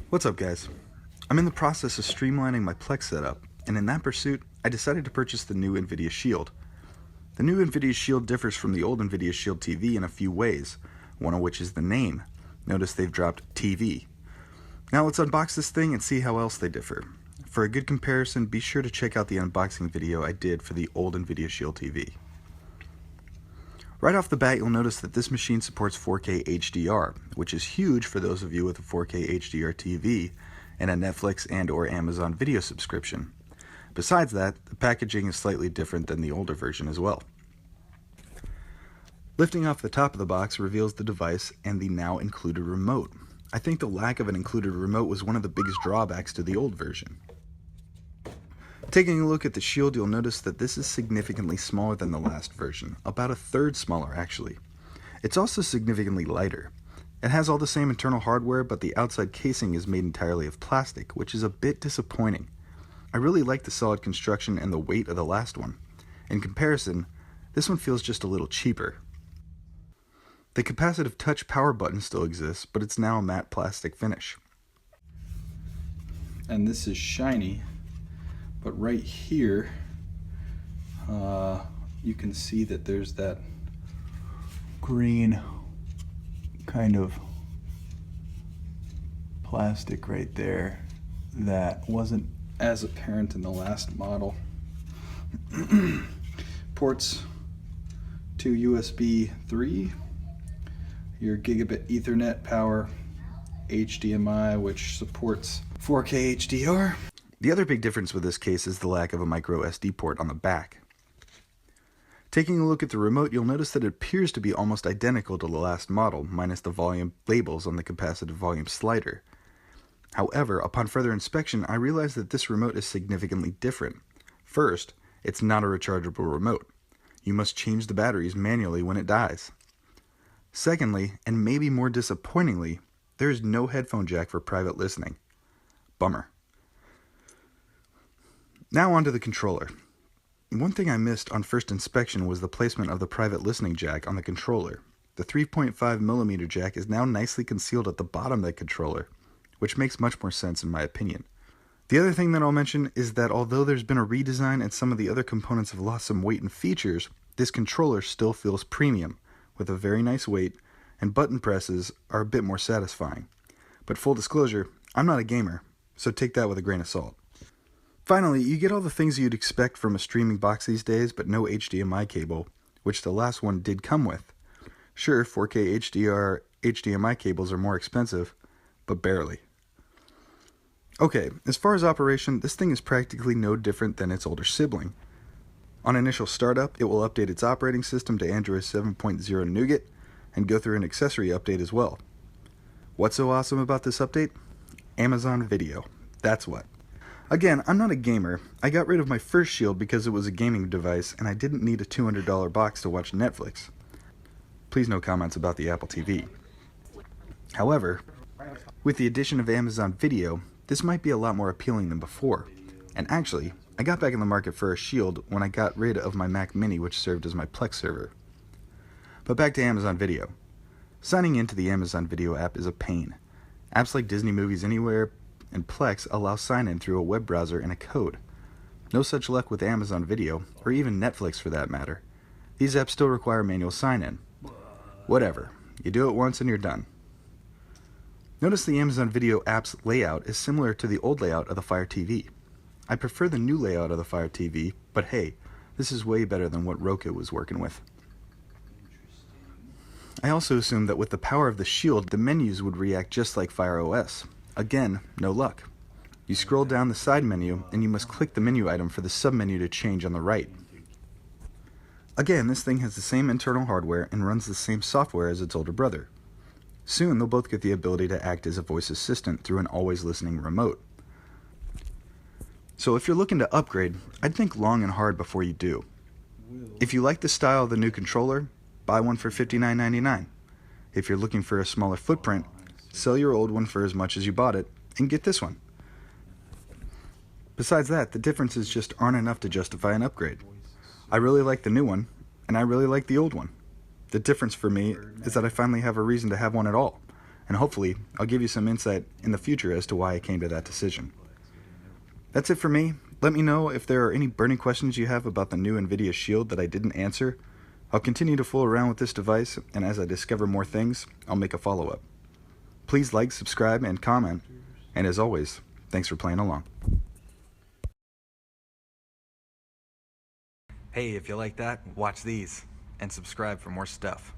What's up, guys? I'm in the process of streamlining my Plex setup, and in that pursuit, I decided to purchase the new nVIDIA Shield. The new nVIDIA Shield differs from the old nVIDIA Shield TV in a few ways, one of which is the name. Notice they've dropped TV. Now let's unbox this thing and see how else they differ. For a good comparison, be sure to check out the unboxing video I did for the old nVIDIA Shield TV. Right off the bat, you'll notice that this machine supports 4K HDR, which is huge for those of you with a 4K HDR TV and a Netflix and/or Amazon Video subscription. Besides that, the packaging is slightly different than the older version as well. Lifting off the top of the box reveals the device and the now included remote. I think the lack of an included remote was one of the biggest drawbacks to the old version. Taking a look at the Shield, you'll notice that this is significantly smaller than the last version, about a third smaller actually. It's also significantly lighter. It has all the same internal hardware, but the outside casing is made entirely of plastic, which is a bit disappointing. I really like the solid construction and the weight of the last one. In comparison, this one feels just a little cheaper. The capacitive touch power button still exists, but it's now a matte plastic finish. And this is shiny. But right here, you can see that there's that green kind of plastic right there that wasn't as apparent in the last model. Ports to USB 3, your gigabit Ethernet power, HDMI, which supports 4K HDR. The other big difference with this case is the lack of a micro SD port on the back. Taking a look at the remote, you'll notice that it appears to be almost identical to the last model, minus the volume labels on the capacitive volume slider. However, upon further inspection, I realized that this remote is significantly different. First, it's not a rechargeable remote. You must change the batteries manually when it dies. Secondly, and maybe more disappointingly, there is no headphone jack for private listening. Bummer. Now onto the controller. One thing I missed on first inspection was the placement of the private listening jack on the controller. The 3.5mm jack is now nicely concealed at the bottom of the controller, which makes much more sense in my opinion. The other thing that I'll mention is that although there's been a redesign and some of the other components have lost some weight and features, this controller still feels premium, with a very nice weight, and button presses are a bit more satisfying. But full disclosure, I'm not a gamer, so take that with a grain of salt. Finally, you get all the things you'd expect from a streaming box these days, but no HDMI cable, which the last one did come with. Sure, 4K HDR HDMI cables are more expensive, but barely. Okay, as far as operation, this thing is practically no different than its older sibling. On initial startup, it will update its operating system to Android 7.0 Nougat, and go through an accessory update as well. What's so awesome about this update? Amazon Video. That's what. Again, I'm not a gamer. I got rid of my first Shield because it was a gaming device and I didn't need a $200 box to watch Netflix. Please no comments about the Apple TV. However, with the addition of Amazon Video, this might be a lot more appealing than before. And actually, I got back in the market for a Shield when I got rid of my Mac Mini, which served as my Plex server. But back to Amazon Video. Signing into the Amazon Video app is a pain. Apps like Disney Movies Anywhere and Plex allow sign-in through a web browser and a code. No such luck with Amazon Video, or even Netflix for that matter. These apps still require manual sign-in. Whatever, you do it once and you're done. Notice the Amazon Video app's layout is similar to the old layout of the Fire TV. I prefer the new layout of the Fire TV, but hey, this is way better than what Roku was working with. I also assumed that with the power of the Shield, the menus would react just like Fire OS. Again, no luck. You scroll down the side menu and you must click the menu item for the submenu to change on the right. Again, this thing has the same internal hardware and runs the same software as its older brother. Soon they'll both get the ability to act as a voice assistant through an always listening remote. So if you're looking to upgrade, I'd think long and hard before you do. If you like the style of the new controller, buy one for $59.99. If you're looking for a smaller footprint, sell your old one for as much as you bought it, and get this one. Besides that, the differences just aren't enough to justify an upgrade. I really like the new one, and I really like the old one. The difference for me is that I finally have a reason to have one at all, and hopefully I'll give you some insight in the future as to why I came to that decision. That's it for me. Let me know if there are any burning questions you have about the new nVIDIA Shield that I didn't answer. I'll continue to fool around with this device, and as I discover more things, I'll make a follow-up. Please like, subscribe, and comment, and as always, thanks for playing along. Hey, if you like that, watch these, and subscribe for more stuff.